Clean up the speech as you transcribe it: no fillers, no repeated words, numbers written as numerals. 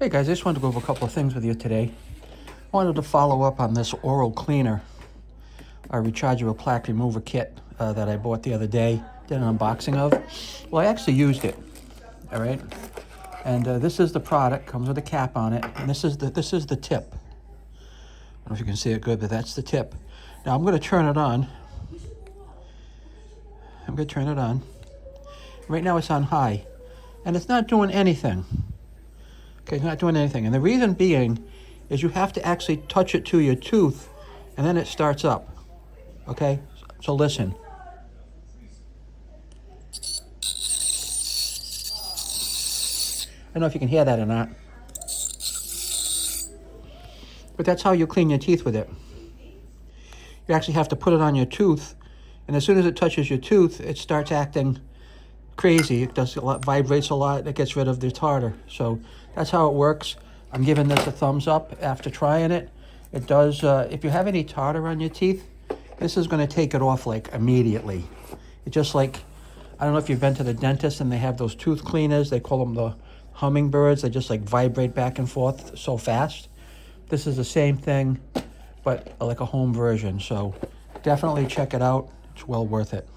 Hey guys, I just wanted to go over a couple of things with you today. I wanted to follow up on this oral cleaner, a rechargeable plaque remover kit that I bought the other day, did an unboxing of. Well, I actually used it, all right? And this is the product, comes with a cap on it, and this is the tip. I don't know if you can see it good, but that's the tip. Now I'm going to turn it on. Right now it's on high, and it's not doing anything. Okay, it's not doing anything. And the reason being is you have to actually touch it to your tooth, and then it starts up. Okay, so listen. I don't know if you can hear that or not, but that's how you clean your teeth with it. You actually have to put it on your tooth, and as soon as it touches your tooth, it starts acting crazy. It does a lot, vibrates a lot. It gets rid of the tartar. So that's how it works. I'm giving this a thumbs up after trying it. It does. If you have any tartar on your teeth, this is going to take it off like immediately. It's just like, I don't know if you've been to the dentist and they have those tooth cleaners. They call them the hummingbirds. They just like vibrate back and forth so fast. This is the same thing, but like a home version. So definitely check it out. It's well worth it.